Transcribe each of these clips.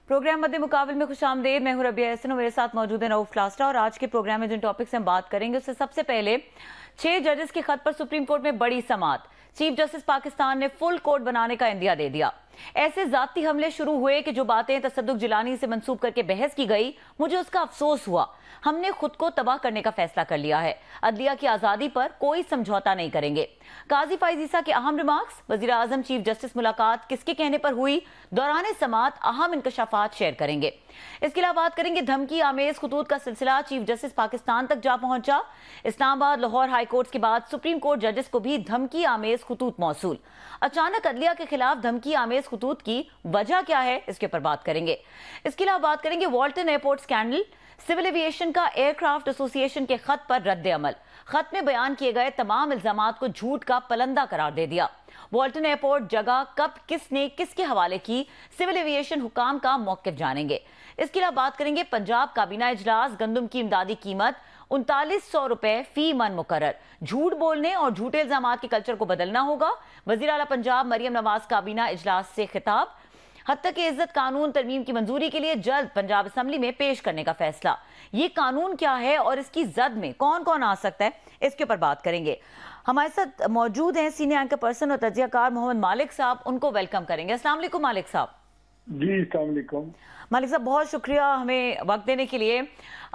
Programme मध्य मुकाबले में खुशामदीद। मैं हूं रबिया एहसन और मेरे साथ मौजूद है रऊफ क्लास्टा। और आज के प्रोग्राम में जिन टॉपिक से हम बात करेंगे उससे सबसे पहले 6 जजेस के खत पर सुप्रीम कोर्ट में बड़ी समाअत। चीफ जस्टिस पाकिस्तान ने फुल कोर्ट बनाने का इंदिया दे दिया। ऐसे जाती हमले शुरू हुए कि जो बातें तसद्दुक जिलानी से मंसूब करके बहस की गई, मुझे उसका अफसोस हुआ। हमने खुद को तबाह करने का फैसला कर लिया है। अदलिया की आजादी पर कोई समझौता नहीं करेंगे। काजी फाइज ईसा के अहम रिमार्क्स। वजीर आजम चीफ जस्टिस मुलाकात किसके कहने पर हुई, दौरान समाअत अहम इंकशाफात शेयर करेंगे। इसके अलावा बात करेंगे धमकी आमेज खतूत का सिलसिला चीफ जस्टिस पाकिस्तान तक जा पहुंचा। इस्लामाबाद लाहौर हाई कोर्ट के बाद सुप्रीम कोर्ट जजेस को भी धमकी आमेज खतूत मौसूल। अचानक अदलिया के खिलाफ धमकी आमेज खतूत की वजह क्या है, इसके ऊपर बात करेंगे। इसके अलावा बात करेंगे Walton airport scandal. Civil aviation का एयरक्राफ्ट एसोसिएशन के खत पर रद्द अमल। खत में बयान किए गए तमाम इल्जामात को झूठ का पलंदा करार दे दिया। वॉल्टन एयरपोर्ट जगह कब किसने किसके हवाले की, सिविल एविएशन हुकाम का मौकिफ जानेंगे। इसके अलावा बात करेंगे पंजाब काबीना इजलास। गंदम की इमदादी कीमत 3900 रुपए फी मन मुकर्रर। झूठ बोलने और झूठे इल्जामात के कल्चर को बदलना होगा। वजीर आला पंजाब मरियम नवाज काबीना इजलास से खिताब। हत्या के इज्जत कानून तरमीम की मंजूरी के लिए जल्द पंजाब असेंबली में पेश करने का फैसला। ये कानून क्या है और इसकी जद में कौन कौन आ सकता है, इसके ऊपर बात करेंगे। हमारे साथ मौजूद हैं सीनियर एंकर पर्सन और तज्जियाकार मोहम्मद मालिक साहब। उनको वेलकम करेंगे। अस्सलाम वालेकुम मालिक साहब। जी अस्सलाम वालेकुम। मालिक साहब, बहुत शुक्रिया हमें वक्त देने के लिए।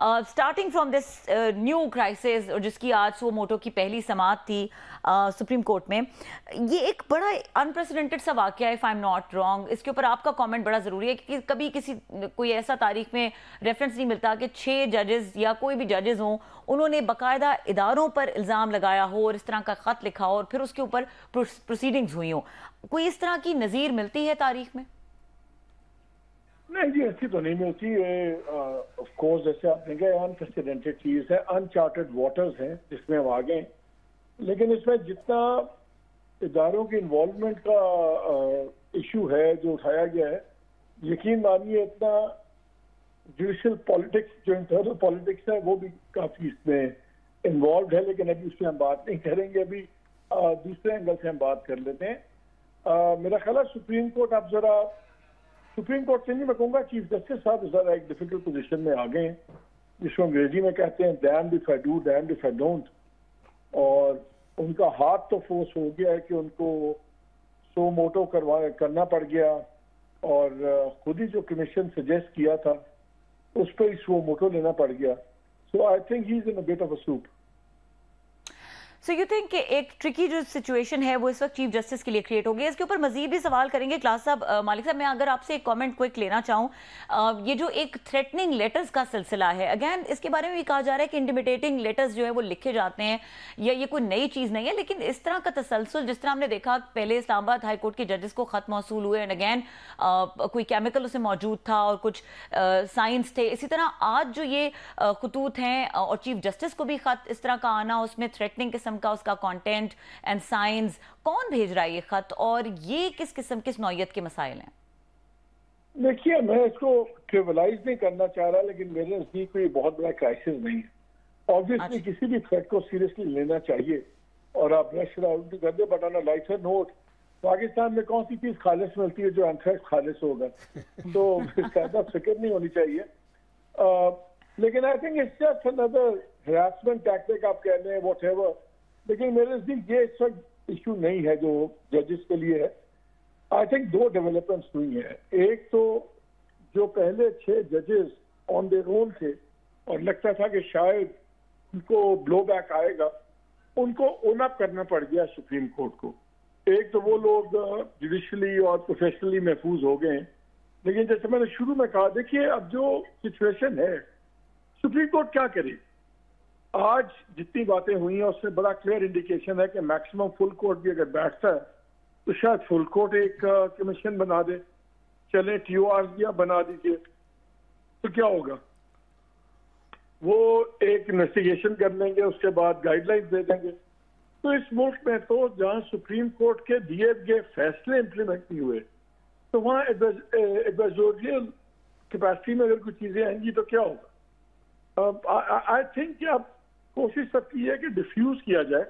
Starting from this new crisis, और जिसकी आज सो मोटो की पहली समाअत थी सुप्रीम कोर्ट में, ये एक बड़ा अनप्रेसिडेंटेड सा वाकया है, if I am not wrong. इसके ऊपर आपका कमेंट बड़ा ज़रूरी है कि कभी कोई ऐसा तारीख में रेफरेंस नहीं मिलता कि 6 जजेस या कोई भी जजेस हों, उन्होंने बाकायदा इदारों पर इल्ज़ाम लगाया हो और इस तरह का ख़त लिखा हो और फिर उसके ऊपर प्रोसीडिंग्स हुई हो। कोई इस तरह की नज़ीर मिलती है तारीख में? नहीं जी, ऐसी तो नहीं मिलती। ऑफ कोर्स जैसे आपने कहा अनप्रेसिडेंटेड चीज है, अनचार्टेड वाटर्स हैं जिसमें हम आ गए। लेकिन इसमें जितना इदारों की इन्वॉल्वमेंट का इशू है जो उठाया गया है, यकीन मानिए इतना जुडिशल पॉलिटिक्स, जो इंटरनल पॉलिटिक्स है, वो भी काफी इसमें इन्वॉल्व है। लेकिन अभी उस पर हम बात नहीं करेंगे। अभी दूसरे एंगल से हम बात कर लेते हैं। मेरा ख्याल है सुप्रीम कोर्ट, आप जरा सुप्रीम कोर्ट से नहीं, मैं कहूँगा चीफ जस्टिस साहब जरा एक डिफिकल्ट पोजीशन में आ गए हैं, जिसको अंग्रेजी में कहते हैं damned if I do damned if I don't. और उनका हाथ तो फोर्स हो गया है कि उनको सो मोटो करना पड़ गया, और खुद ही जो कमीशन सजेस्ट किया था उस पर ही सो मोटो लेना पड़ गया। So I think he is in a bit of a soup. So you think कि एक ट्रिकी जो सिचुएशन है वो इस वक्त चीफ जस्टिस के लिए क्रिएट हो गई है। इसके ऊपर मजीद भी सवाल करेंगे। क्लास साहब, मालिक साहब, मैं अगर आपसे एक कमेंट क्विक लेना चाहूँ, ये जो एक थ्रेटनिंग लेटर्स का सिलसिला है, अगैन इसके बारे में भी कहा जा रहा है कि इंटिमिडेटिंग लेटर्स जो है वो लिखे जाते हैं, या ये कोई नई चीज़ नहीं है, लेकिन इस तरह का तसलसल जिस तरह हमने देखा पहले इस्लामाबाद हाई कोर्ट के जजेस को खत मौसूल हुए, एंड अगैन कोई केमिकल उसमें मौजूद था और कुछ साइंस थे, इसी तरह आज जो ये खतूत हैं और चीफ जस्टिस को भी खत इस तरह का आना, उसमें थ्रेटनिंग किस्म का उसका कंटेंट एंड साइंस, कौन भेज रहा है ये खत और ये किस किस्म किस नौयत के मसाइल हैं? देखिए, मैं इसको ट्रिवलाइज नहीं करना चाह रहा, लेकिन मेरे नजदीक कोई बहुत बड़ा क्राइसिस नहीं है। ऑब्वियसली किसी भी थ्रेट को सीरियसली लेना चाहिए और आप रश आउट कर दे, but on a lighter note, Pakistan में कौन सी चीज खालिश मिलती है जो अनथ्रेट खालिश होगा? तो ज्यादा फिक्र नहीं होनी चाहिए। लेकिन I think it's just another harassment tactic, आप कह रहे हैं व्हाटएवर। लेकिन मेरे नजदीक ये इस वक्त इशू नहीं है जो जजेस के लिए है। आई थिंक 2 डेवलपमेंट्स हुई हैं। एक तो जो पहले 6 जजेस ऑन देयर ओन थे और लगता था कि शायद उनको ब्लो बैक आएगा, उनको ओन अप करना पड़ गया सुप्रीम कोर्ट को। एक तो वो लोग जुडिशली और प्रोफेशनली महफूज हो गए हैं। लेकिन जैसे मैंने शुरू में कहा, देखिए अब जो सिचुएशन है, सुप्रीम कोर्ट क्या करे? आज जितनी बातें हुई हैं उससे बड़ा क्लियर इंडिकेशन है कि मैक्सिमम फुल कोर्ट भी अगर बैठता है तो शायद फुल कोर्ट एक कमीशन बना दे। चले TOR दिया, बना दीजिए, तो क्या होगा? वो एक इन्वेस्टिगेशन कर लेंगे, उसके बाद गाइडलाइंस दे देंगे। तो इस मुल्क में तो जहां सुप्रीम कोर्ट के दिए गए फैसले इंप्लीमेंट नहीं हुए, तो वहां एडवाइजोरियल कैपेसिटी में अगर कुछ चीजें आएंगी तो क्या होगा? आई थिंक कि अब कोशिश सबकी है कि डिफ्यूज किया जाए।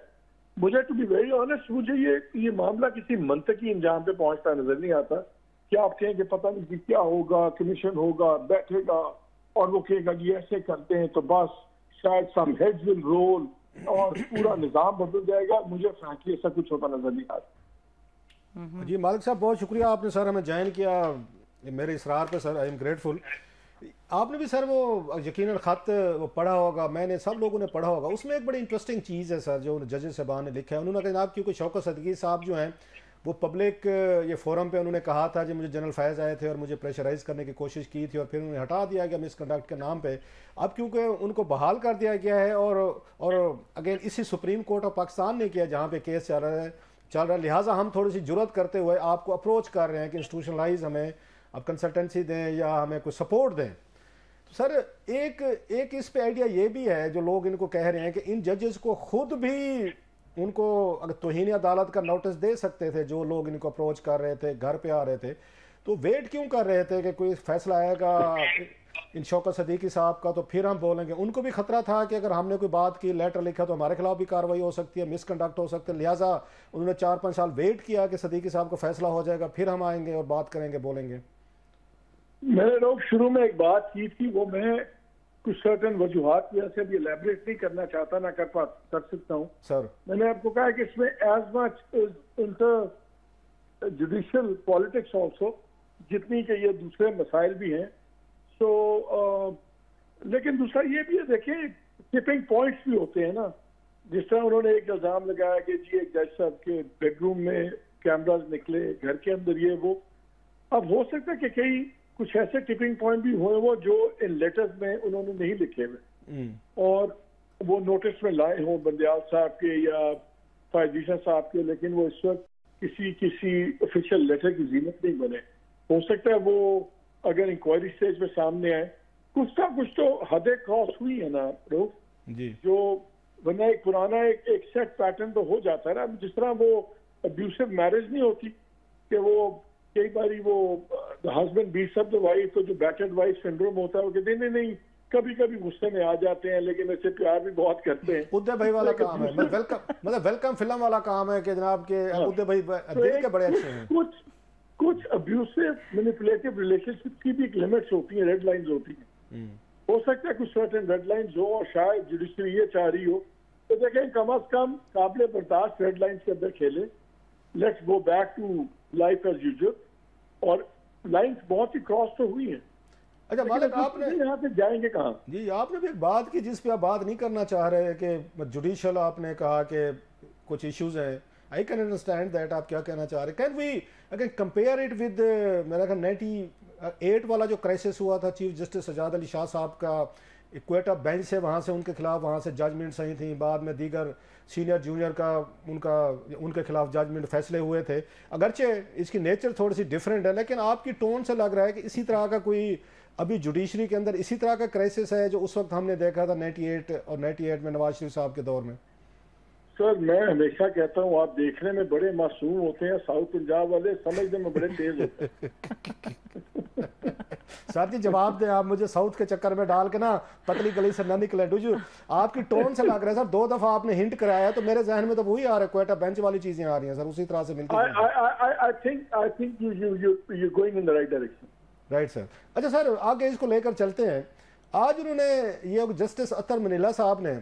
मुझे टू बी वेरी ऑनेस्ट, मुझे ये मामला किसी मंतकी इंजाम पे पहुंचता नजर नहीं आता। क्या आप कहेंगे पता नहीं कि क्या होगा, कमीशन होगा, बैठेगा और वो कहेगा कि ऐसे करते हैं तो बस शायद सम हेड्स विल रोल और पूरा निजाम बदल जाएगा। मुझे फ्रैंकली ऐसा कुछ होता नजर नहीं आता। जी मालिक साहब बहुत शुक्रिया, आपने सर हमें ज्वाइन किया मेरे इसरार पे सर, आई एम ग्रेटफुल। आपने भी सर वो यकीनन ख़त वो पढ़ा होगा, मैंने सब लोगों ने पढ़ा होगा, उसमें एक बड़ी इंटरेस्टिंग चीज़ है सर जो जजेस साहबान ने लिखा है। उन्होंने कहा जनाब क्योंकि शौकत सदकी साहब जो हैं वो पब्लिक ये फोरम पे उन्होंने कहा था कि मुझे जनरल फैज़ आए थे और मुझे प्रेशराइज करने की कोशिश की थी और फिर उन्हें हटा दिया गया मिसकंडक्ट के नाम पे। अब क्योंकि उनको बहाल कर दिया गया है और अगेन इसी सुप्रीम कोर्ट ऑफ पाकिस्तान ने किया जहाँ पे केस चल रहा है, लिहाजा हम थोड़ी सी जुर्रत करते हुए आपको अप्रोच कर रहे हैं कि इंस्टीट्यूशनलाइज हमें अब कंसल्टेंसी दें या हमें कोई सपोर्ट दें। तो सर एक इस पे आइडिया ये भी है जो लोग इनको कह रहे हैं कि इन जजेस को खुद भी उनको अगर तौहीन अदालत का नोटिस दे सकते थे, जो लोग इनको अप्रोच कर रहे थे, घर पे आ रहे थे, तो वेट क्यों कर रहे थे कि कोई फैसला आएगा इन शौकत सदीकी साहब का तो फिर हम बोलेंगे। उनको भी खतरा था कि अगर हमने कोई बात की, लेटर लिखा तो हमारे खिलाफ भी कार्रवाई हो सकती है, मिसकंडक्ट हो सकते हैं, लिहाजा उन्होंने 4-5 साल वेट किया कि सदीकी साहब का फैसला हो जाएगा फिर हम आएंगे और बात करेंगे, बोलेंगे। मैंने लोग शुरू में एक बात की थी, वो मैं कुछ सर्टन वजूहात की वजह से अभी एलैबोरेट नहीं करना चाहता, ना कर सकता हूँ सर मैंने आपको कहा कि इसमें as much inter judicial politics also जितनी कि ये दूसरे मसाइल भी हैं। सो लेकिन दूसरा ये भी है, देखिए टिपिंग पॉइंट्स भी होते हैं ना। जिस तरह उन्होंने एक इल्जाम लगाया कि जी एक जज साहब के बेडरूम में कैमराज निकले, घर के अंदर ये वो। अब हो सकता है कि कई कुछ ऐसे टिपिंग पॉइंट भी हुए वो जो इन लेटर्स में उन्होंने नहीं लिखे हुए और वो नोटिस में लाए हों बंदियाल साहब के या फायजीशा साहब के, लेकिन वो इस वक्त किसी ऑफिशियल लेटर की ज़ीनत नहीं बने। हो सकता है वो अगर इंक्वायरी स्टेज में सामने आए, कुछ ना कुछ तो हदें क्रॉस हुई है ना रोज जी, जो वरना एक पुराना एक सेट पैटर्न तो हो जाता है ना। जिस तरह वो अब्यूसिव मैरिज नहीं होती कि वो कई बारी वो husband beats up the wife, तो जो बैटर्ड वाइफ सिंड्रोम होता है वो कहते हैं नहीं कभी कभी गुस्से में आ जाते हैं लेकिन ऐसे प्यार भी बहुत करते हैं। उदय भाई वाला काम है, मतलब वेलकम फिल्म वाला काम है कि जनाब के उदय भाई दिल के बड़े अच्छे हैं। कुछ अब्यूसिव मैनिपुलेटिव रिलेशनशिप की भी लिमिट्स होती हैं, रेड लाइंस होती हैं। हो सकता है कुछ सर्टेन रेड लाइंस हो और शायद जुडिशरी ये चाह रही हो तो देखें कम अज कम काबिल बर्दाश्त रेड लाइंस के अंदर खेले, let's go back to life as usual. और लाइंस बहुत ही क्रॉस तो हुई हैं। अच्छा मालिक आपने यहाँ से जाएंगे कहाँ? जी आपने भी एक बात की जिस पे आप बात नहीं करना चाह रहे कि जुडिशल, आपने कहा कि कुछ इश्यूज हैं। आई कैन अंडरस्टैंड दैट आप क्या कहना चाह रहे हैं। Can we again compare it with मेरा ख्याल 98 वाला जो क्राइसिस हुआ था चीफ जस्टिस सजाद अली शाह साहब का, क्वेटा बेंच से वहाँ से उनके खिलाफ वहाँ से जजमेंट सही थी, बाद में दीगर सीनियर जूनियर का उनके खिलाफ जजमेंट फैसले हुए थे। अगरचे इसकी नेचर थोड़ी सी डिफरेंट है लेकिन आपकी टोन से लग रहा है कि इसी तरह का कोई अभी जुडिशरी के अंदर इसी तरह का क्राइसिस है जो उस वक्त हमने देखा था 98 में नवाज शरीफ साहब के दौर में। सर मैं हमेशा कहता हूँ आप देखने में बड़े मासूम होते हैं, साउथ पंजाब वाले समझने में बड़े तेज होते हैं। सर जी जवाब दें आप मुझे, साउथ के चक्कर में डाल के ना पतली गली से ना निकले। डूजू आपकी टोन से लग रहा है सर 2 दफा आपने हिंट कराया तो मेरे जहन में तो वही आ रहा है, क्वेटा बेंच वाली चीजें आ रही हैं सर उसी तरह से मिलती हैं। I think you're going in the right direction. Right sir. अच्छा सर आगे इसको लेकर चलते हैं। आज उन्होंने ये जस्टिस अतर मनीला साहब ने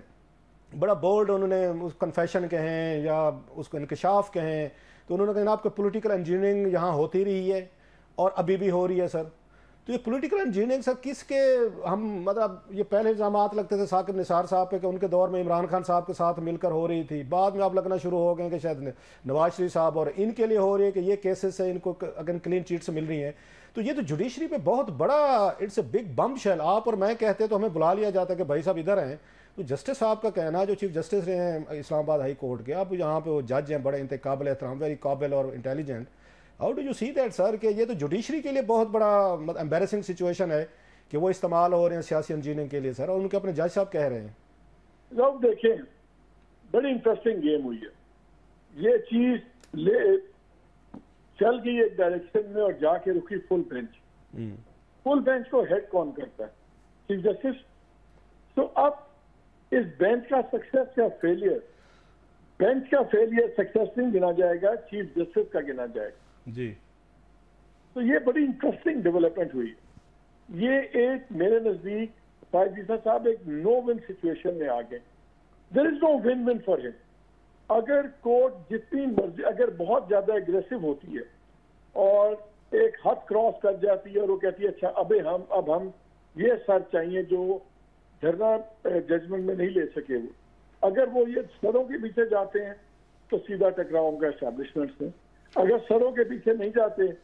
बड़ा बोल्ड, उन्होंने उस कन्फेशन कहें या उसको इंकशाफ कहें, तो उन्होंने कहा आपको पॉलिटिकल इंजीनियरिंग यहाँ होती रही है और अभी भी हो रही है सर। तो ये पॉलिटिकल इंजीनियरिंग सर किसके, हम मतलब ये पहले इल्जामात लगते थे साकिब निसार साहब पे कि उनके दौर में इमरान खान साहब के साथ मिलकर हो रही थी, बाद में अब लगना शुरू हो गए कि शायद नवाज शरीफ साहब और इनके लिए हो रही है कि ये केसेस है इनको अगर क्लीन चिट से मिल रही हैं। तो ये तो जुडिशरी पे बहुत बड़ा it's a big bombshell. आप और मैं कहते तो हमें बुला लिया जाता कि भाई साहब इधर हैं। तो जस्टिस साहब का कहना जो चीफ जस्टिस रहे हैं इस्लामाबाद हाई कोर्ट के, अब यहाँ पे वो जज हैं बड़े इंतने काबिल एहतराम, वेरी काबिल और intelligent. How do you see that sir कि ये तो जुडिशरी के लिए बहुत बड़ा एम्बेरसिंग सिचुएशन है कि वो इस्तेमाल हो रहे हैं सियासी इंजीनियरिंग के लिए सर, और उनके अपने जज साहब कह रहे हैं। लोग देखें बड़ी इंटरेस्टिंग गेम हुई है। ये चीज ले चल गई एक डायरेक्शन में और जाके रुकी फुल बेंच। फुल बेंच को हेड कौन करता है? Chief justice. तो अब इस बेंच का सक्सेस या फेलियर, बेंच का फेलियर सक्सेस नहीं गिना जाएगा, चीफ जस्टिस का गिना जाएगा जी। तो ये बड़ी इंटरेस्टिंग डेवलपमेंट हुई। ये एक मेरे नजदीक फायद ईसा साहब एक नो विन सिचुएशन में आ गए। There is no win win for him. अगर कोर्ट जितनी मर्जी अगर बहुत ज्यादा एग्रेसिव होती है और एक हद क्रॉस कर जाती है और वो कहती है अच्छा अब हम ये सर चाहिए जो धरना जजमेंट में नहीं ले सके, वो अगर वो ये सरों के पीछे जाते हैं तो सीधा टकराव होगा एस्टैब्लिशमेंट से। अगर सरों के पीछे नहीं जाते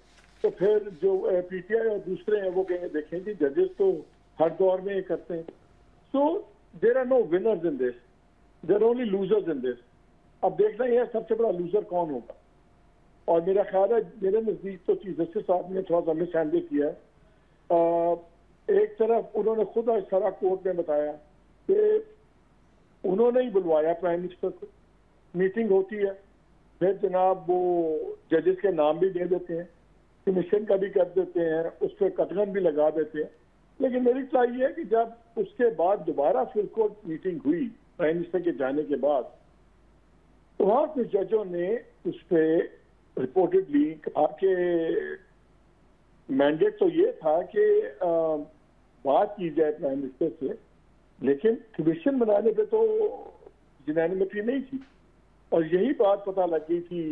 तो फिर जो पीटीआई और दूसरे हैं वो कहेंगे देखें जी जजेस तो हर दौर में ये करते हैं। So there are no winners in this, there only losers in this. अब देखना यह सबसे बड़ा लूजर कौन होगा। और मेरा ख्याल है मेरे नजदीक तो चीफ जस्टिस साहब ने थोड़ा सा मिस हैंडल किया है। एक तरफ उन्होंने खुद आज सारा कोर्ट में बताया कि उन्होंने ही बुलवाया प्राइम मिनिस्टर को, मीटिंग होती है, फिर जनाब वो जजेस के नाम भी दे देते हैं, कमीशन का भी कर देते हैं, उस पर कटघन भी लगा देते हैं। लेकिन मेरी सलाह ये है कि जब उसके बाद दोबारा फिर कोर्ट मीटिंग हुई प्राइम मिनिस्टर के जाने के बाद, तो वहां कुछ जजों ने उस पर रिपोर्टेडली कहा कि मैंडेट तो ये था कि बात की जाए प्राइम मिनिस्टर से, लेकिन कमीशन बनाने पे तो यूनानिमिटी नहीं थी। और यही बात पता लग गई थी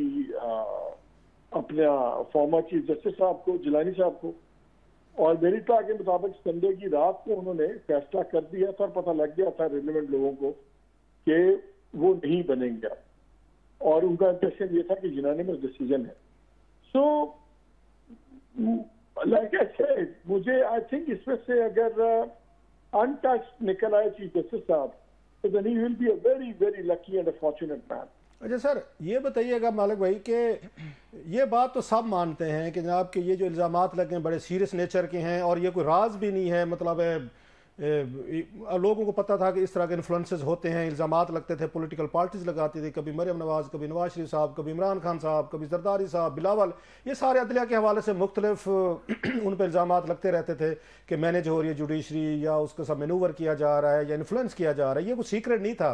अपना फॉर्मर चीफ जस्टिस साहब को, जिलानी साहब को। और मेरी इत्तला के मुताबिक संडे की रात को उन्होंने फैसला कर दिया था और पता लग गया था रिलेवेंट लोगों को कि वो नहीं बनेंगे। और उनका इंप्रेशन ये था कि यूनानिमस डिसीजन है। सो लाइक आई सेड, मुझे आई थिंक इसमें से अगर अनटच्ड निकल आए चीफ जस्टिस साहब तो then he will be a very very lucky and a fortunate man. अच्छा सर, ये बताइएगा मालिक भाई कि ये बात तो सब मानते हैं कि जनाब के ये जो इल्ज़ामात लगे हैं बड़े सीरियस नेचर के हैं और ये कोई राज भी नहीं है, मतलब लोगों को पता था कि इस तरह के इन्फ्लुएंसेस होते हैं, इल्ज़ामात लगते थे, पॉलिटिकल पार्टीज लगाती थी, कभी मरियम नवाज, कभी नवाज शरीफ साहब, कभी इमरान खान साहब, कभी जरदारी साहब, बिलावल, ये सारे अदलिया के हवाले से मुख्तलिफ उन पर इल्ज़ामात लगते रहते थे कि मैनेज हो रही है जुडिशरी या उसके साथ मैनूवर किया जा रहा है या इन्फ्लुएंस किया जा रहा है। ये कुछ सीक्रेट नहीं था।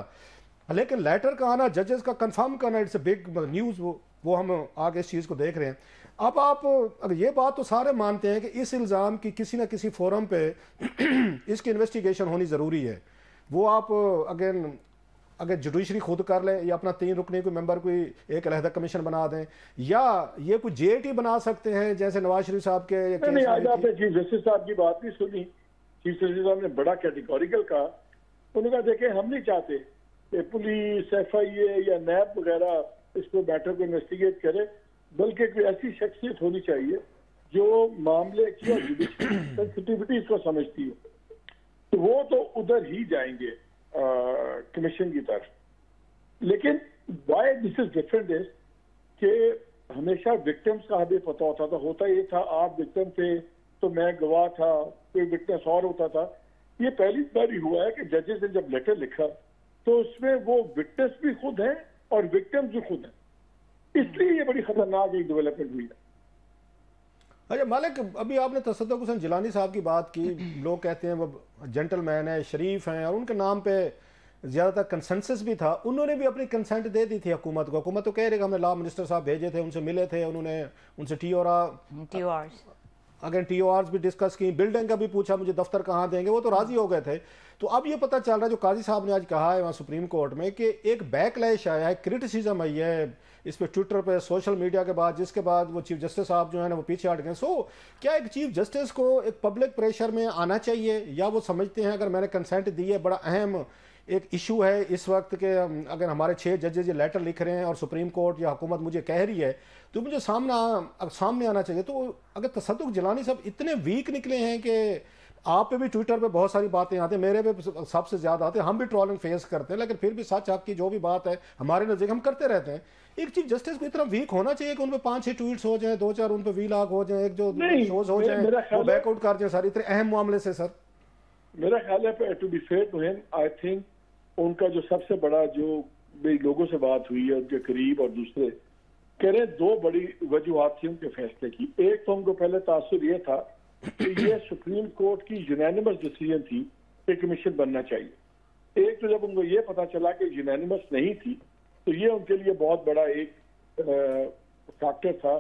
लेकिन लेटर का आना, जजेस का कंफर्म करना, इट्स बिग न्यूज़। वो हम आगे इस चीज़ को देख रहे हैं। अब आप अगर ये बात तो सारे मानते हैं कि इस इल्ज़ाम की किसी ना किसी फोरम पे इसकी इन्वेस्टिगेशन होनी ज़रूरी है। वो आप अगर जुडिशरी खुद कर ले या अपना 3 रुकने कोई मेंबर कोई एक अलहदा कमीशन बना दें, या ये कोई जेटी बना सकते हैं जैसे नवाज शरीफ साहब के नहीं, आज आपने चीफ जस्टिस साहब की बात नहीं सुनी। चीफ जस्टिस साहब ने बड़ा कैटेगोरिकल कहा, उन्होंने कहा देखें हम नहीं चाहते कि पुलिस, FIA या नैब वगैरह इस पर मैटर को इन्वेस्टिगेट करे, बल्कि कोई ऐसी शख्सियत होनी चाहिए जो मामले की और जुडिशरी सेंसिटिविटीज को समझती हो। तो वो तो उधर ही जाएंगे कमीशन की तरफ। लेकिन why this is different is कि हमेशा विक्टिम्स का हमें पता होता था। होता ये था आप विक्टिम थे तो मैं गवाह था, कोई विटनेस और होता था। ये पहली बार ही हुआ है कि जजेस ने जब लेटर लिखा तो उसमें वो विटनेस भी खुद है और विक्टिम्स भी खुद है। इसलिए ये बड़ी खतरनाक एक डेवलपमेंट हुई है। अच्छा मालिक, अभी आपने तसद्दुक़ हुसैन जिलानी साहब की बात की। लोग कहते हैं वो जेंटलमैन है, शरीफ हैं, और उनके नाम पे ज़्यादातर कंसेंसस भी था। उन्होंने भी अपनी कंसेंट दे दी थी हुकूमत को। हुकूमत तो कह रही कि हमने लॉ मिनिस्टर साहब भेजे थे, उनसे मिले थे, उन्होंने उनसे TORs भी डिस्कस की, बिल्डिंग का भी पूछा मुझे दफ्तर कहाँ देंगे, वो तो राजी हो गए थे। तो अब ये पता चल रहा है जो काजी साहब ने आज कहा है वहाँ सुप्रीम कोर्ट में कि एक बैकलैश आया है, क्रिटिसिज्म आई है इस पर ट्विटर पे, सोशल मीडिया के बाद, जिसके बाद वो चीफ जस्टिस साहब जो है ना वो पीछे हट गए। सो क्या एक चीफ जस्टिस को एक पब्लिक प्रेशर में आना चाहिए, या वो समझते हैं अगर मैंने कंसेंट दी है, बड़ा अहम एक इशू है इस वक्त के, अगर हमारे 6 जजेज लेटर लिख रहे हैं और सुप्रीम कोर्ट या हुकूमत मुझे कह रही है तो मुझे सामने आना चाहिए। तो अगर तसद्दुक़ जिलानी साहब इतने वीक निकले हैं कि आप पे भी ट्विटर पे बहुत सारी बातें आती हैं, मेरे पे सबसे ज़्यादा आते हैं, हम भी ट्रोलिंग फेस करते हैं, लेकिन फिर भी सच आपकी जो भी बात है हमारे नज़दीक हम करते रहते हैं। एक चीफ जस्टिस को इतना वीक होना चाहिए कि उन पर 5-6 ट्वीट्स हो जाए, 2-4 उन पर वीलॉग हो जाए, एक जो शोज हो जाए वो बैकआउट कर जाए सारे इतने अहम मामले से। सर मेरा ख्याल है to be fair to him, I think उनका जो सबसे बड़ा जो लोगों से बात हुई है उनके करीब और दूसरे कह रहे 2 बड़ी वजूहत थी उनके फैसले की। एक तो उनको पहले तासुर ये था कि ये सुप्रीम कोर्ट की यूनानिमस डिसीजन थी कि कमीशन बनना चाहिए। एक तो जब उनको ये पता चला कि यूनानिमस नहीं थी तो ये उनके लिए बहुत बड़ा एक फैक्टर था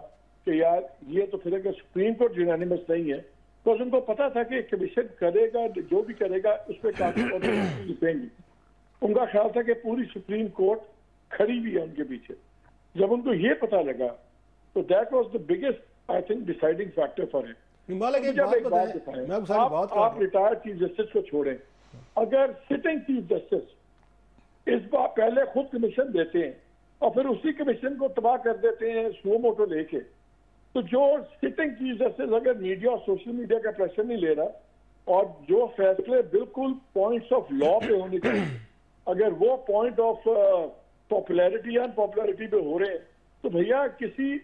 कि यार ये तो फिर अगर सुप्रीम कोर्ट यूनानिमस नहीं है, तो उनको पता था कि कमीशन करेगा, जो भी करेगा उस पर काफी लिखेंगी। उनका ख्याल था कि पूरी सुप्रीम कोर्ट खड़ी भी है उनके पीछे। जब उनको ये पता लगा तो that was the biggest I think deciding factor for him. आप रिटायर्ड चीफ जस्टिस को छोड़ें, अगर सिटिंग चीफ जस्टिस इस बार पहले खुद कमीशन देते हैं और फिर उसी कमीशन को तबाह कर देते हैं सुओ मोटो लेके, तो जो सिटिंग चीफ जस्टिस अगर मीडिया और सोशल मीडिया का प्रेशर नहीं ले रहा और जो फैसले बिल्कुल पॉइंट्स ऑफ लॉ पे होने चाहिए, अगर वो पॉइंट ऑफ पॉपुलैरिटी या अनपॉपुलैरिटी पे हो रहे हैं, तो भैया किसी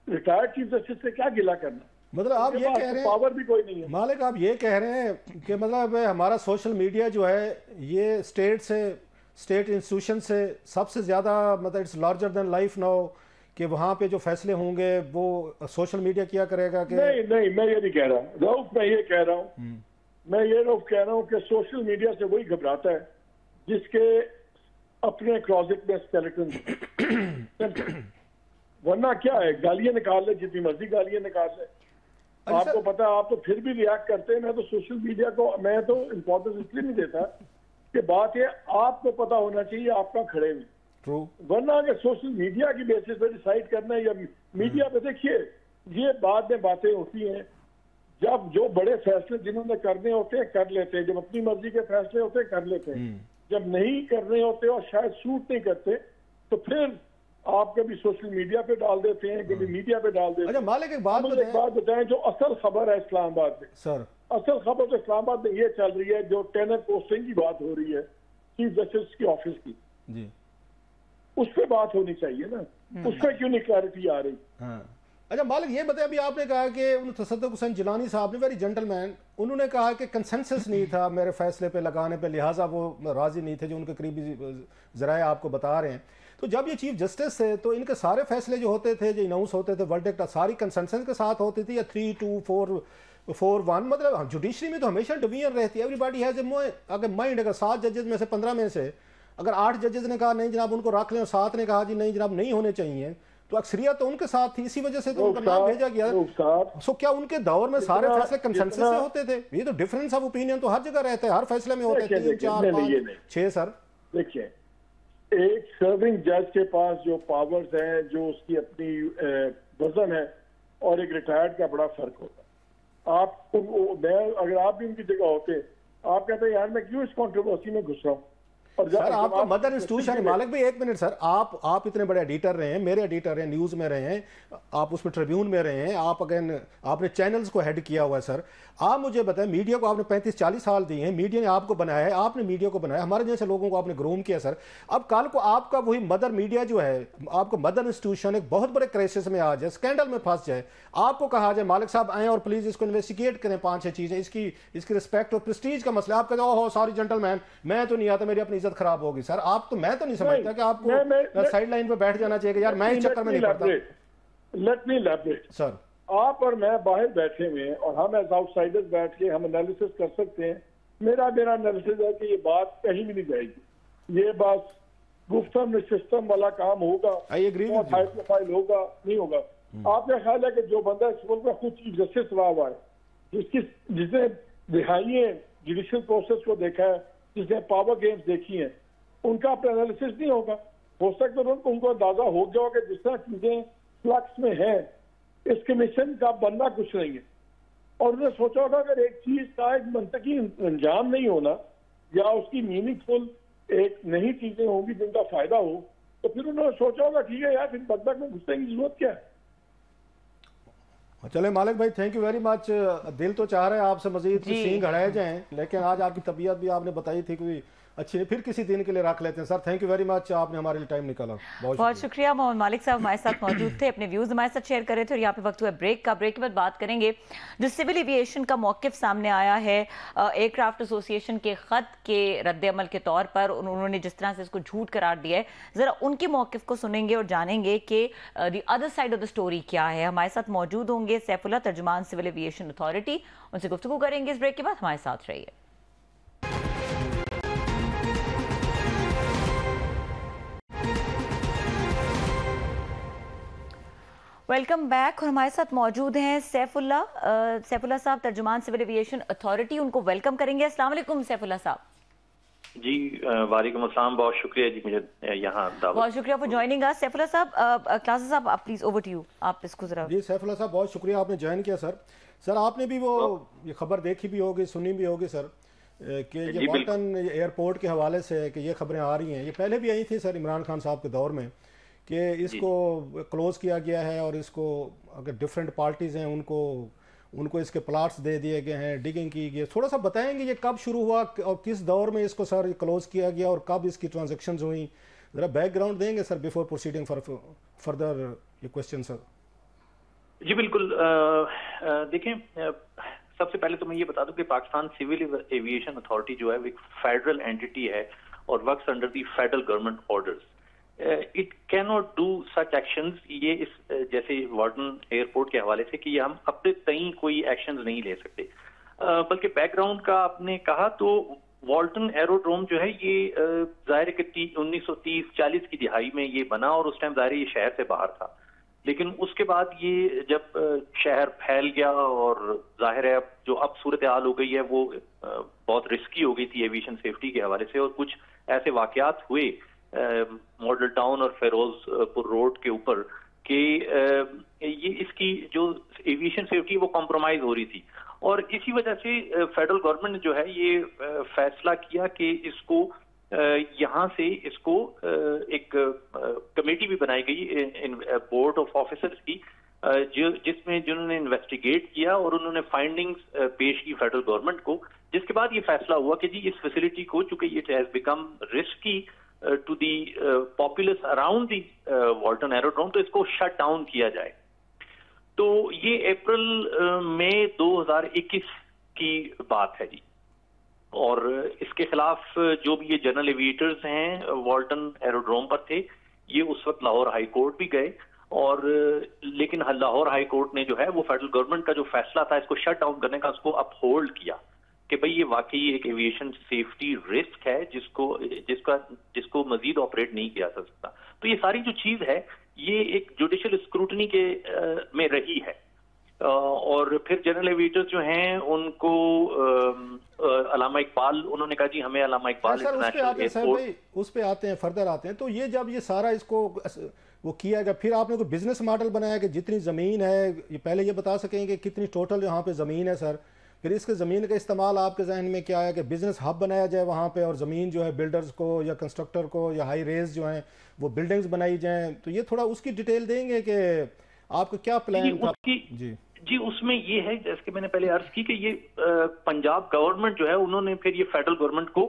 रिटायर्ड चीफ जस्टिस से क्या गिला करना। मतलब आप ये कह रहे हैं पावर भी कोई नहीं है। मालिक आप ये कह रहे हैं कि मतलब हमारा सोशल मीडिया जो है ये स्टेट इंस्टीट्यूशन से सबसे ज़्यादा मतलब it's larger than life now, कि वहाँ पे जो फैसले होंगे वो सोशल मीडिया किया करेगा कि नहीं मैं ये नहीं कह रहा रऊफ, मैं ये कह रहा हूँ मैं ये रऊफ कह रहा हूँ कि सोशल मीडिया से वही घबराता है जिसके अपने क्लोजेट में स्केलेटन वरना क्या है, गालियां निकाल ले, जितनी मर्जी गालियां निकाल ले। आपको पता है, आप तो फिर भी रिएक्ट करते हैं। मैं तो सोशल मीडिया को मैं तो इम्पोर्टेंस इसलिए नहीं देता कि बात ये आपको पता होना चाहिए आपका खड़े में, वरना अगर सोशल मीडिया की बेसिस पे डिसाइड करना है या मीडिया पे, देखिए ये बाद में बातें होती हैं जब जो बड़े फैसले जिन्होंने करने होते हैं कर लेते हैं, जब अपनी मर्जी के फैसले होते हैं कर लेते हैं, जब नहीं करने होते और शायद सूट नहीं करते तो फिर आप कभी सोशल मीडिया पे डाल देते हैं, कभी मीडिया पे डाल देते हैं। अच्छा मालिक एक बात बताएं, जो असल खबर है इस्लामाबाद में, सर असल खबर तो इस्लामाबाद में ये चल रही है, जो टेनर पोस्टिंग की बात हो रही है चीफ जस्टिस की ऑफिस की जी, उस पर बात होनी चाहिए ना, उस पर क्यों नहीं क्लैरिटी आ रही। हाँ। अच्छा मालिक ये बताया, अभी आपने कहा कि तसद्दुक़ हुसैन जिलानी साहब ने, वेरी जेंटलमैन, उन्होंने कहा कि कंसेंसस नहीं था मेरे फैसले पे लगाने पे, लिहाजा वो राजी नहीं थे, जो उनके करीबी ज़राए आपको बता रहे हैं। तो जब ये चीफ जस्टिस थे तो इनके सारे फैसले जो होते थे, जो अनाउंस होते थे, वर्डिक्ट सारी कंसेंसस के साथ होती थी या 3-2-4-4-1, मतलब जुडिशरी में तो हमेशा डिवीजन रहती है, एवरीबॉडी हैज ए अगर माइंड, अगर 7 जजेस में से 15 में से अगर 8 जजेस ने कहा नहीं जनाब उनको रख लें और 7 ने कहा जी नहीं जनाब नहीं होने चाहिए, तो अक्सरियत तो उनके साथ थी, इसी वजह से तो उनका नाम भेजा गया। सो क्या उनके दौर में सारे फैसले कंसेंसस से होते थे? ये तो डिफरेंस ऑफ ओपिनियन तो हर जगह रहता है, हर फैसले में होते हैं 3, 4, 5, 6। सर देखिए, एक सर्विंग जज के पास जो पावर्स हैं, जो उसकी अपनी वजन है, और एक रिटायर्ड का बड़ा फर्क होता है। अगर आप भी उनकी जगह होते, आप कहते हैं यार मैं क्यों इस कंट्रोवर्सी में घुस रहा हूँ। और सर आप तो मदर इंस्टीट्यूशन, मालिक भाई एक मिनट सर, आप इतने बड़े एडिटर रहे हैं, मेरे एडिटर हैं, न्यूज़ में रहे हैं, आप उसमें ट्रिब्यून में रहे हैं, आप अगेन आपने चैनल्स को हेड किया हुआ है। सर आप मुझे बताएं, मीडिया को आपने 35-40 साल दिए हैं, मीडिया ने आपको बनाया है, आपने मीडिया को बनाया, हमारे जैसे लोगों को आपने ग्रूम किया। सर अब कल को आपका वही मदर मीडिया जो है, आपको मदर इंस्टीट्यूशन एक बहुत बड़े क्राइसिस में आ जाए, स्कैंडल में फंस जाए, आपको कहा जाए मालिक साहब आए और प्लीज इसको इन्वेस्टिगेट करें, 5-6 चीजें, इसकी रिस्पेक्ट और प्रेस्टीज का मसला, आप कहते हो सॉरी जेंटलमैन मैं तो नहीं आता, मेरी अपनी इज्जत खराब होगी। सर आप तो, मैं तो नहीं समझता कि आपको साइड लाइन पे बैठ जाना चाहिए यार, मैं इस चक्कर में नहीं पड़ता। Let me elaborate. सर आप और मैं बाहर बैठे हुए हैं और हम एज आउटसाइडर्स बैठ के हम एनालिसिस कर सकते हैं। मेरा एनालिसिस है कि ये बात कहीं भी नहीं जाएगी, ये बात गुफ्तम सिस्टम वाला काम होगा, हाई प्रोफाइल होगा, नहीं होगा। आपका ख्याल है कि जो बंदा इस मुल्क में खुद चीफ जस्टिस रहा हुआ है, जिसने दिखाई जुडिशियल प्रोसेस को देखा है, जिसने पावर गेम्स देखी हैं, उनका अपना एनालिसिस नहीं होगा। हो सकता है उनको अंदाजा हो गया होगा कि जिस तरह चीजें फ्लक्स में है, इस कमीशन का बनना कुछ नहीं है, और उन्होंने सोचा होगा अगर एक चीज का एक मंतकी अंजाम नहीं होना या उसकी मीनिंगफुल एक नई चीजें होंगी जिनका फायदा हो, तो फिर उन्होंने सोचा होगा ठीक है यार, फिर बदबक में घुसने की जरूरत क्या है। चले मालिक भाई, थैंक यू वेरी मच। दिल तो चाह रहा है आपसे मजीद सींग हड़ाए जाएं, लेकिन आज आपकी तबीयत भी आपने बताई थी कि अच्छी, फिर किसी दिन के लिए रख लेते हैं। Sir thank you very much, आपने हमारे लिए टाइम निकाला, बहुत शुक्रिया। मोहम्मद मालिक साहब हमारे साथ मौजूद थे, अपने व्यूज हमारे साथ शेयर कर रहे थे। और यहाँ पे वक्त हुआ ब्रेक का, ब्रेक के बाद बात करेंगे जो सिविल एविएशन का मौकिफ सामने आया है एयरक्राफ्ट एसोसिएशन के खत के रद्द-ए-अमल के तौर पर, उन्होंने जिस तरह से इसको झूठ करार दिया है, जरा उनके मौकिफ को सुनेंगे और जानेंगे कि the other side of the story क्या है। हमारे साथ मौजूद होंगे सैफुल्लाह, तर्जुमान सिविल एविएशन अथॉरिटी, उनसे गुफ्तगू करेंगे इस ब्रेक के बाद। हमारे साथ रहिए। Welcome back. और हमारे साथ मौजूद हैं सैफुल्लाह साहब, तर्जुमान सिविल एविएशन अथॉरिटी। उनको वेलकम करेंगे। अस्सलाम वालेकुम सैफुल्लाह साहब। जी वालेकुम अस्सलाम, बहुत शुक्रिया जी मुझे यहाँ दावत। बहुत शुक्रिया फॉर ज्वाइनिंग अस। सैफुल्लाह साहब, क्लासेस साहब, आप प्लीज ओवर टू यू, आप इसको जरा। जी सैफुल्लाह साहब, बहुत शुक्रिया आपने ज्वाइन किया सर। सर आपने भी वो ये खबर देखी भी होगी, सुनी भी होगी सर, कि ये वाल्टन एयरपोर्ट के हवाले से कि ये खबरें आ रही हैं, ये पहले भी आई थी सर इमरान खान साहब के दौर में, कि इसको क्लोज किया गया है और इसको अगर डिफरेंट पार्टीज़ हैं उनको इसके प्लाट्स दे दिए गए हैं, डिगिंग की गई। थोड़ा सा बताएंगे ये कब शुरू हुआ और किस दौर में इसको सर क्लोज किया गया और कब इसकी ट्रांजैक्शंस हुई, ज़रा बैकग्राउंड देंगे सर बिफोर प्रोसीडिंग फर्दर ये क्वेश्चन सर। जी बिल्कुल। देखें, सबसे पहले तो मैं ये बता दूं कि पाकिस्तान सिविल एविएशन अथॉरिटी जो है वो एक फेडरल एंटिटी है और works under the federal government orders. It can not do such actions, ये इस जैसे वाल्टन एयरपोर्ट के हवाले से, कि ये हम अपने तई कोई एक्शंस नहीं ले सकते। बल्कि बैकग्राउंड का आपने कहा तो वाल्टन एरोड्रोम जो है ये जाहिर है कि 1930-40 की दिहाई में ये बना और उस टाइम जाहिर है ये शहर से बाहर था। लेकिन उसके बाद ये जब शहर फैल गया और जाहिर है अब सूरत हाल हो गई है वो बहुत रिस्की हो गई थी एविएशन सेफ्टी के हवाले से, और कुछ ऐसे वाकयात हुए मॉडल टाउन और फेरोजपुर रोड के ऊपर कि ये इसकी जो एविएशन सेफ्टी वो कॉम्प्रोमाइज हो रही थी। और इसी वजह से फेडरल गवर्नमेंट ने जो है ये फैसला किया कि इसको यहाँ से इसको एक कमेटी भी बनाई गई बोर्ड ऑफ ऑफिसर्स की, जिन्होंने इन्वेस्टिगेट किया और उन्होंने फाइंडिंग्स पेश की फेडरल गवर्नमेंट को, जिसके बाद ये फैसला हुआ कि जी इस फैसिलिटी को, चूंकि ये has become risky to the populace around the Walton aerodrome, तो इसको शट डाउन किया जाए। तो ये अप्रैल मई 2021 की बात है जी। और इसके खिलाफ जो भी ये जनरल एविएटर्स हैं वाल्टन एरोड्रोम पर थे, ये उस वक्त लाहौर हाई कोर्ट भी गए, और लेकिन लाहौर हाई कोर्ट ने जो है वो फेडरल गवर्नमेंट का जो फैसला था इसको शट डाउन करने का, उसको अपहोल्ड किया कि भाई ये वाकई एक एविएशन सेफ्टी रिस्क है जिसको मजीद ऑपरेट नहीं किया जा सकता। तो ये सारी जो चीज है ये एक जुडिशियल स्क्रूटनी के में रही है। और फिर जनरल एविएटर्स जो हैं उनको अलामा इकबाल, उन्होंने कहा जी हमें अलामा इकबाल इंटरनेशनल एयरपोर्ट, उस पे आते हैं, फर्दर आते हैं। तो ये जब ये सारा इसको वो किया गया, फिर आपने कोई बिजनेस मॉडल बनाया कि जितनी ज़मीन है, ये पहले ये बता सकेंगे कितनी टोटल यहाँ पे ज़मीन है सर, फिर इसके ज़मीन का इस्तेमाल आपके जहन में क्या है कि बिजनेस हब बनाया जाए वहाँ पे, और ज़मीन जो है बिल्डर्स को या कंस्ट्रक्टर को या हाई रेज जो हैं वो बिल्डिंग्स बनाई जाएँ। तो ये थोड़ा उसकी डिटेल देंगे कि आपका क्या प्लान था? जी उसमें ये है, जैसे कि मैंने पहले अर्ज की कि ये पंजाब गवर्नमेंट जो है उन्होंने फिर ये फेडरल गवर्नमेंट को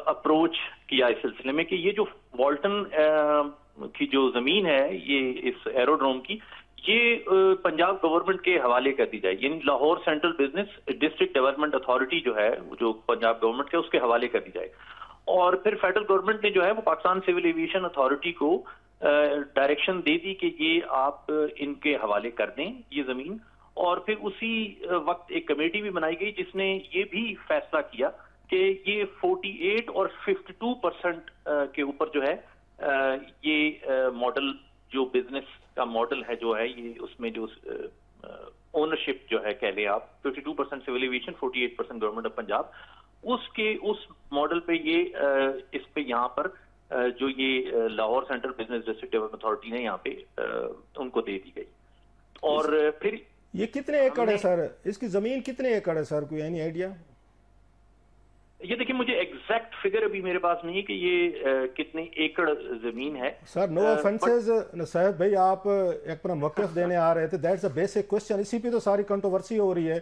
अप्रोच किया इस सिलसिले में कि ये जो वाल्टन की जो जमीन है ये इस एरोड्रोम की, ये पंजाब गवर्नमेंट के हवाले कर दी जाए, यानी Lahore central business district development authority जो है जो पंजाब गवर्नमेंट के उसके हवाले कर दी जाए। और फिर फेडरल गवर्नमेंट ने जो है वो पाकिस्तान सिविल एविएशन अथॉरिटी को डायरेक्शन दे दी कि ये आप इनके हवाले कर दें ये जमीन। और फिर उसी वक्त एक कमेटी भी बनाई गई जिसने ये भी फैसला किया कि ये 48 और 52% के ऊपर जो है ये मॉडल जो बिजनेस का मॉडल है जो है ये उसमें जो ओनरशिप जो है कह लें आप 52% civil aviation 48% government of Punjab, उसके उस मॉडल पे ये इस पे यहाँ पर जो ये Lahore central business district development authority ने यहाँ पे उनको दे दी गई। और फिर ये कितने एकड़ है सर, इसकी जमीन कितने एकड़ है सर, कोई एनी आइडिया? ये देखिए मुझे एग्जैक्ट फिगर अभी मेरे पास नहीं है कि ये कितने एकड़ जमीन है सर। नो ऑफेंसेस साहब भाई, आप एक अपना मौक़िफ़ देने आ रहे थे, दैट्स अ बेसिक क्वेश्चन। इसी पे तो सारी कंट्रोवर्सी हो रही है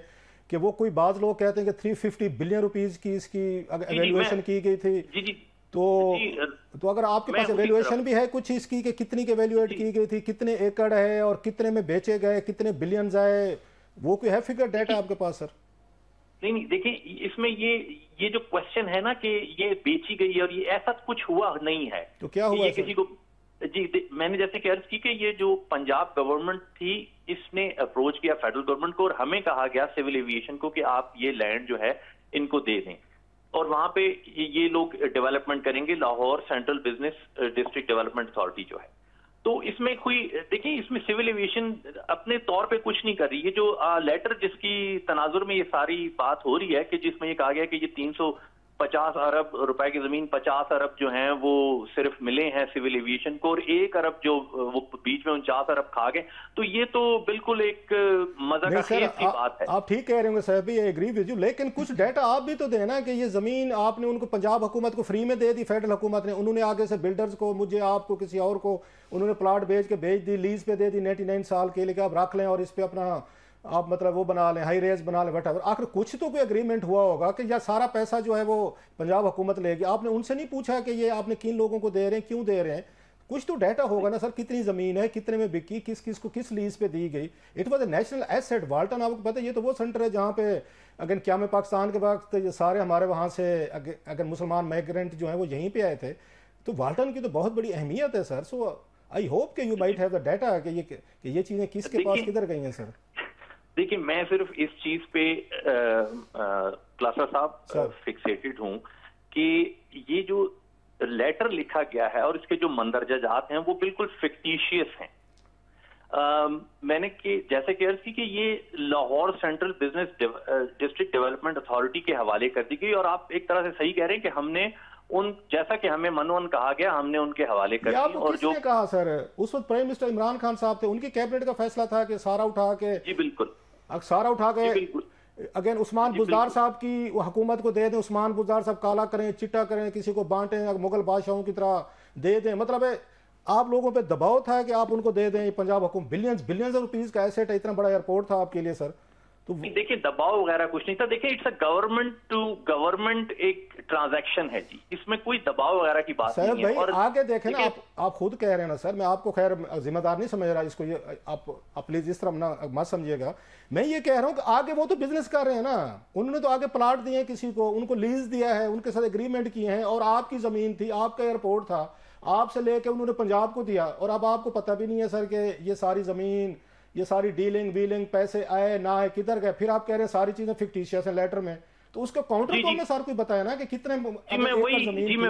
कि वो कोई बाज लोग कहते हैं कि 350 बिलियन रुपीस की इसकी एवेल्युएशन की गई थी। जी तो अगर आपके पास एवेल्युएशन भी है कुछ इसकी कि कितनी की एवेल्युएट की गई थी, कितने एकड़ है और कितने में बेचे गए, कितने बिलियंस आए, वो कोई है फिगर डेटा आपके पास सर? नहीं देखिए इसमें ये जो क्वेश्चन है ना कि ये बेची गई है और ये ऐसा कुछ हुआ नहीं है। तो क्या हुआ ये किसी को जी मैंने जैसे कि अर्ज की कि ये जो पंजाब गवर्नमेंट थी इसने अप्रोच किया फेडरल गवर्नमेंट को और हमें कहा गया सिविल एविएशन को कि आप ये लैंड जो है इनको दे दें और वहां पे ये लोग डेवलपमेंट करेंगे, Lahore central business district development authority जो है। तो इसमें कोई, देखिए इसमें सिविल एविएशन अपने तौर पे कुछ नहीं कर रही है। जो लेटर जिसकी तनाजुर में ये सारी बात हो रही है कि जिसमें ये कहा गया कि ये 350 अरब रुपए की जमीन 50 अरब जो हैं वो सिर्फ मिले हैं सिविल एविएशन को, और 1 अरब जो वो बीच में 49 अरब खा गए, तो ये तो बिल्कुल एक मजा का खेल की बात है। आप ठीक कह रहे होंगे साहब, ये एग्री विद यू, लेकिन कुछ डाटा आप भी तो देना कि ये जमीन आपने उनको पंजाब हुकूमत को फ्री में दे दी, फेडरल हुकूमत ने, उन्होंने आगे से बिल्डर्स को, मुझे आपको किसी और को उन्होंने प्लाट बेच दी, लीज पे दे दी 99 साल के लिए, आप रख लें और इस पे अपना आप मतलब वो बना लें, हाई रेज बना लें, वटएवर। आखिर कुछ तो कोई एग्रीमेंट हुआ होगा कि या सारा पैसा जो है वो पंजाब हुकूमत लेगी। आपने उनसे नहीं पूछा कि ये आपने किन लोगों को दे रहे हैं, क्यों दे रहे हैं? कुछ तो डाटा होगा ना सर, कितनी जमीन है, कितने में बिकी, किस किस को किस लीज पे दी गई। It was a national asset. Walton आपको पता है ये तो वो सेंटर है जहाँ पे अगर क्या में पाकिस्तान के वक्त ये सारे हमारे वहाँ से अगर मुसलमान माइग्रेंट जो है वो यहीं पे आए थे, तो वाल्टन की तो बहुत बड़ी अहमियत है सर। सो आई होप कि you might have the data कि ये चीजें किसके पास किधर गई हैं सर। देखिए मैं सिर्फ इस चीज पे क्लासा साहब फिक्सेटेड हूं कि ये जो लेटर लिखा गया है और इसके जो मंदरजात हैं वो बिल्कुल फिक्टिशियस हैं। मैंने जैसे कि अर्ज की कि ये Lahore central business district development authority के हवाले कर दी गई, और आप एक तरह से सही कह रहे हैं कि हमने जैसा कि हमें मनवन कहा गया हमने उनके हवाले कर दिया। और जो कहा सर, उस वक्त प्राइम मिनिस्टर इमरान खान साहब थे, उनकी कैबिनेट का फैसला था कि सारा उठा के, जी बिल्कुल, सारा उठा के अगेन उस्मान बुज़दार साहब की हुकूमत को दे दें, उस्मान बुज़दार साहब काला करें, चिट्टा करें, किसी को बांटें, मुगल बादशाहों की तरह दे दें। मतलब है आप लोगों पे दबाव था कि आप उनको दे दें। पंजाब हुकूमत बिलियंस ऑफ रुपीस का एसेट है, इतना बड़ा एयरपोर्ट था आपके लिए सर। तो देखिए दबाव वगैरह कुछ नहीं था। देखिए it's a government to government एक ट्रांजैक्शन है जी, इसमें कोई दबाव वगैरह की बात नहीं है। और आगे देखें ना, आप खुद कह रहे हैं ना सर, मैं आपको खैर जिम्मेदार नहीं समझ रहा इसको, ये आप प्लीज इस तरह मत समझिएगा। मैं ये कह रहा हूँ कि आगे वो तो बिजनेस कर रहे हैं ना, उन्होंने तो आगे प्लाट दिए किसी को, उनको लीज दिया है, उनके साथ एग्रीमेंट किए हैं, और आपकी जमीन थी, आपका एयरपोर्ट था, आपसे लेके उन्होंने पंजाब को दिया, और अब आपको पता भी नहीं है सर कि ये सारी जमीन, ये सारी डीलिंग वीलिंग, पैसे आए ना आए, किधर गए। फिर आप कह रहे हैं सारी चीजें फिक्टिशियस है लेटर में, तो उसका काउंटर तो हमने सर को बताया ना कि कितने मैं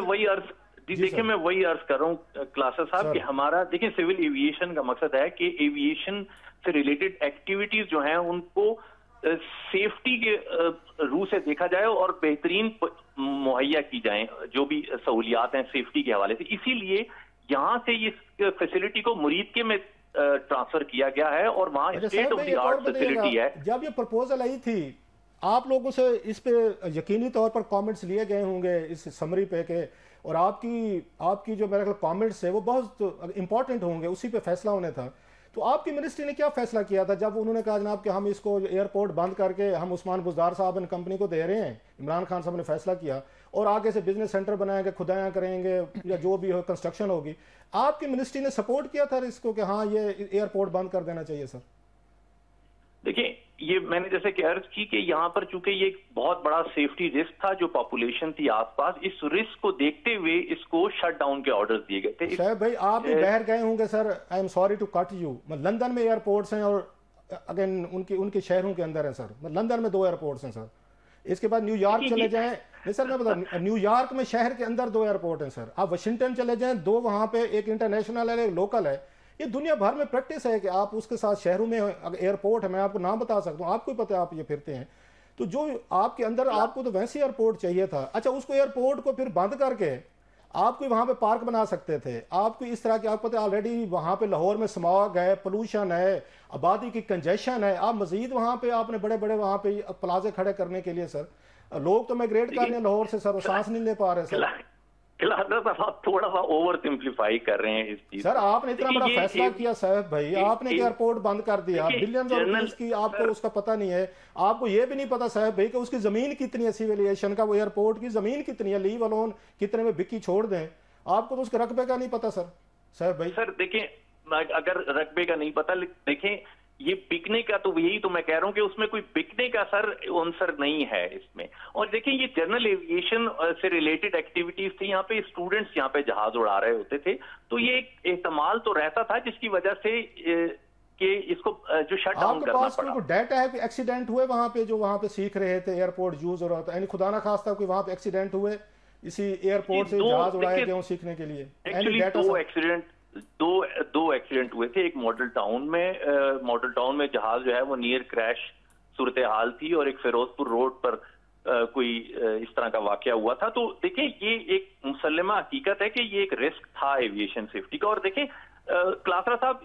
वही अर्ज कर रहा हूँ क्लासा साहब कि हमारा देखिए सिविल एविएशन का मकसद है कि एविएशन से रिलेटेड एक्टिविटीज जो हैं उनको सेफ्टी के रूह से देखा जाए और बेहतरीन मुहैया की जाए जो भी सहूलियात हैं सेफ्टी के हवाले से। इसीलिए यहाँ से इस फैसिलिटी को मुरीदके में ट्रांसफर किया गया है और वहाँ state of the art facility है। जब ये प्रपोजल आई थी, आप लोगों से इस पे यकीनी तौर पर कमेंट्स लिए गए होंगे इस समरी पे के, और आपकी जो मेरे ख्याल कमेंट्स है वो बहुत इंपॉर्टेंट होंगे, उसी पे फैसला होने था। तो आपकी मिनिस्ट्री ने क्या फैसला किया था जब उन्होंने कहा जनाब कि हम इसको एयरपोर्ट बंद करके हम उस्मान बुज़दार साहब एंड कंपनी को दे रहे हैं, इमरान खान साहब ने फैसला किया, और आगे से बिजनेस सेंटर बनाएंगे, खुदाइयाँ करेंगे या जो भी हो कंस्ट्रक्शन होगी, आपकी मिनिस्ट्री ने सपोर्ट किया था इसको कि हाँ ये एयरपोर्ट बंद कर देना चाहिए सर? देखिए ये मैंने जैसे कि अर्ज की कि यहाँ पर चूंकि ये एक बहुत बड़ा सेफ्टी रिस्क था, जो पॉपुलेशन थी आसपास, इस रिस्क को देखते हुए इसको शट डाउन के ऑर्डर्स दिए गए थे। साहब भाई आप भी बाहर गए होंगे sir, I am sorry to cut you, London में एयरपोर्ट्स हैं और अगेन उनके शहरों के अंदर है सर, लंदन में 2 एयरपोर्ट्स हैं सर। इसके बाद न्यूयॉर्क चले जाएं, नहीं सर मैं बता, न्यूयॉर्क में शहर के अंदर 2 एयरपोर्ट हैं सर। आप वाशिंगटन चले जाएं, 2 वहां पे, एक इंटरनेशनल है एक लोकल है। ये दुनिया भर में प्रैक्टिस है कि आप उसके साथ शहरों में एयरपोर्ट है, मैं आपको नाम बता सकता हूँ, आपको ही पता है, आप ये फिरते हैं, तो जो आपके अंदर आपको तो वैसे एयरपोर्ट चाहिए था। अच्छा उसको एयरपोर्ट को फिर बंद करके आपको वहां पे पार्क बना सकते थे, आपको इस तरह की, आपको पता है ऑलरेडी वहां पे लाहौर में स्मॉग है, पोल्यूशन है, आबादी की कंजेशन है, आप मजीद वहां पे आपने बड़े बड़े वहां पे प्लाजे खड़े करने के लिए सर, लोग तो माइग्रेट कर रहे हैं लाहौर से सर, वो सांस नहीं ले पा रहे सर। आप थोड़ा सा ओवर सिंप्लीफाई कर रहे हैं इस चीज सर। आपने इतना बड़ा फैसला किया साहब भाई, आपने एयरपोर्ट बंद कर दिया, बिलियंस ऑफ रुपीस की, आपको उसका पता नहीं है, आपको ये भी नहीं पता साहब भाई कि उसकी जमीन कितनी है, सिविल एविएशन का वो एयरपोर्ट की जमीन कितनी है, लीव अलोन कितने में बिकी छोड़ दें, आपको तो उसके रकबे का नहीं पता सर। साहब भाई सर देखें, अगर रकबे का नहीं पता, देखें ये बिकने का, तो यही तो मैं कह रहा हूं कि उसमें कोई बिकने का सर आंसर नहीं है इसमें। और देखिए ये जनरल एविएशन से रिलेटेड एक्टिविटीज थी, यहाँ पे स्टूडेंट्स यहाँ पे जहाज उड़ा रहे होते थे, तो ये एक एहतमाल तो रहता था जिसकी वजह से कि इसको जो शट डाउन करना पड़ा। आपको डाटा है कि एक्सीडेंट हुए वहां पे, जो वहां पे सीख रहे थे एयरपोर्ट यूज हो रहा था, यानी खुदा ना खास्ता कोई वहां पे एक्सीडेंट हुए इसी एयरपोर्ट से जहाज उड़ाए गए सीखने के लिए? एक्चुअली 2 एक्सीडेंट दो एक्सीडेंट हुए थे। एक मॉडल टाउन में जहाज जो है वो नियर क्रैश सूरत हाल थी, और एक फिरोजपुर रोड पर कोई इस तरह का वाकया हुआ था। तो देखिए ये एक मुसल्लमा हकीकत है कि ये एक रिस्क था एविएशन सेफ्टी का। और देखिए क्लासरा साहब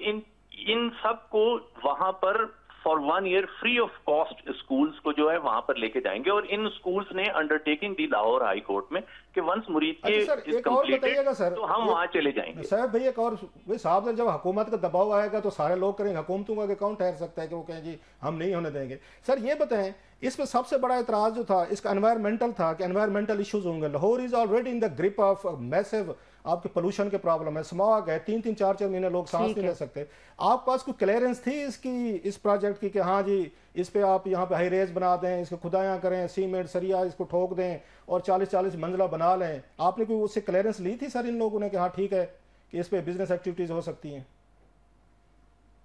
इन सब को वहां पर for 1 year free of cost schools को जो है वहां पर लेके जाएंगे, और इन स्कूल्स ने अंडरटेकिंग दी लाहौर हाई कोर्ट में कि वंस मुरीद के इज कंप्लीटेड तो हम वहां चले जाएंगे। साहब भाई एक और साहब, जब हुकूमत का दबाव आएगा तो सारे लोग करेंगे, हुकूमतों का कौन ठहर सकता है कि वो कहें जी हम नहीं होने देंगे। सर ये बताएं, इस पर सबसे बड़ा एतराज जो था इसका एनवायरमेंटल था कि एनवायरमेंटल इश्यूज होंगे। Lahore is already in the grip of massive आपके पोल्यूशन के प्रॉब्लम है, स्मॉग है, 3-3 4-4 महीने लोग सांस नहीं ले सकते। आपके पास कोई क्लियरेंस थी इस प्रोजेक्ट की कि हाँ जी इस पे आप यहाँ पे हाई रेज बना दें, इसको खुदायाँ करें, सीमेंट सरिया इसको ठोक दें और 40-40 मंजिला बना लें? आपने कोई उससे क्लियरेंस ली थी सर इन लोगों ने कि हाँ ठीक है कि इस पे बिजनेस एक्टिविटीज हो सकती हैं?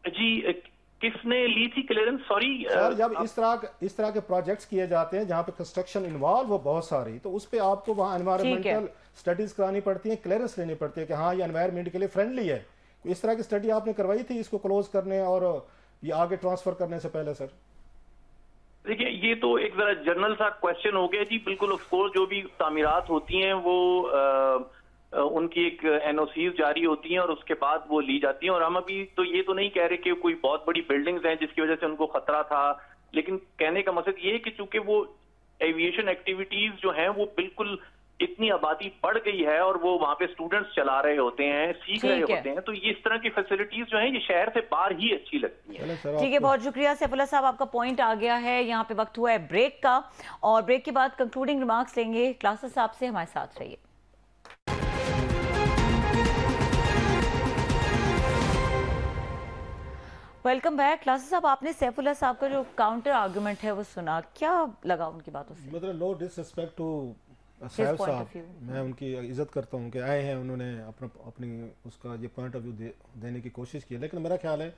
जी किसने ली थी क्लियरेंस? सॉरी सर, जब इस तरह के प्रोजेक्ट्स किए जाते हैं जहां पे कंस्ट्रक्शन इन्वॉल्व हो बहुत सारी, तो उस पे आपको वहां एनवायरमेंटल स्टडीज करानी पड़ती है, क्लियरेंस लेनी पड़ती है कि हाँ ये एनवायरमेंट के लिए फ्रेंडली है। इस तरह की स्टडी आपने करवाई थी इसको क्लोज करने और ये आगे ट्रांसफर करने से पहले? सर देखिए ये तो एक जरा जनरल सा क्वेश्चन हो गया जी। बिल्कुल ऑफ कोर्स जो भी तामीरात होती हैं वो उनकी एक एनओसीज जारी होती हैं और उसके बाद वो ली जाती हैं। और हम अभी तो ये तो नहीं कह रहे कि कोई बहुत बड़ी बिल्डिंग्स हैं जिसकी वजह से उनको खतरा था, लेकिन कहने का मकसद ये है कि चूंकि वो एविएशन एक्टिविटीज जो हैं वो बिल्कुल इतनी आबादी बढ़ गई है और वो वहां पे स्टूडेंट्स चला रहे होते हैं, सीख रहे होते हैं, तो ये इस तरह की फैसिलिटीज जो हैं ये शहर से बाहर ही अच्छी लगती हैं। ठीक है, बहुत शुक्रिया सैफुल्लाह साहब, आपका पॉइंट आ गया है। यहाँ पे वक्त हुआ है ब्रेक का, और ब्रेक के बाद कंक्लूडिंग रिमार्क्स लेंगे क्लासेस साहब से। हमारे साथ रहिए। Welcome back. क्लासेस साहब, आपने सैफुल्लाह साहब का जो काउंटर आर्गुमेंट है वो सुना, क्या लगा उनकी बातों से? मतलब नो डिसरिस्पेक्ट टू साहब साहब, मैं उनकी इज्जत करता हूँ कि आए हैं, उन्होंने अपनी उसका ये पॉइंट ऑफ व्यू देने की कोशिश की, लेकिन मेरा ख्याल है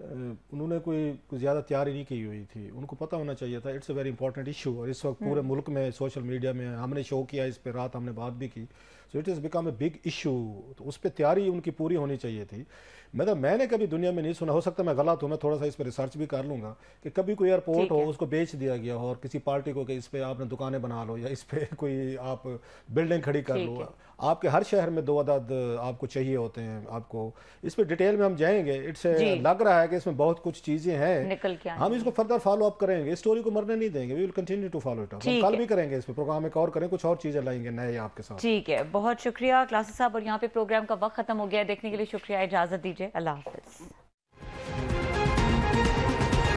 उन्होंने कोई ज़्यादा तैयारी नहीं की हुई थी। उनको पता होना चाहिए था it's a very important issue, और इस वक्त पूरे मुल्क में सोशल मीडिया में हमने शो किया, इस पर रात हमने बात भी की, so it is become a big issue. तो उस पर तैयारी उनकी पूरी होनी चाहिए थी। मतलब मैंने कभी दुनिया में नहीं सुना, हो सकता है मैं गलत हूँ, मैं थोड़ा सा इस पर रिसर्च भी कर लूँगा, कि कभी कोई एयरपोर्ट हो उसको बेच दिया गया हो और किसी पार्टी को कि इस पर आपने दुकानें बना लो या इस पर कोई आप बिल्डिंग खड़ी कर लो। आपके हर शहर में 2 अदद आपको चाहिए होते हैं। आपको इस पर डिटेल में हम जाएंगे, इट्स लग रहा है कि इसमें बहुत कुछ चीज़ें हैं, निकल के हम इसको फर्दर फॉलो अप करेंगे, स्टोरी को मरने नहीं देंगे, we will continue to follow it up. हम कल भी करेंगे इस पर प्रोग्राम, एक और करें, कुछ और चीज़ें लाएंगे नए आपके साथ। ठीक है, बहुत शुक्रिया क्लासेस साहब, और यहाँ पे प्रोग्राम का वक्त खत्म हो गया। देखने के लिए शुक्रिया, इजाजत दीजिए, अल्लाह हाफिज।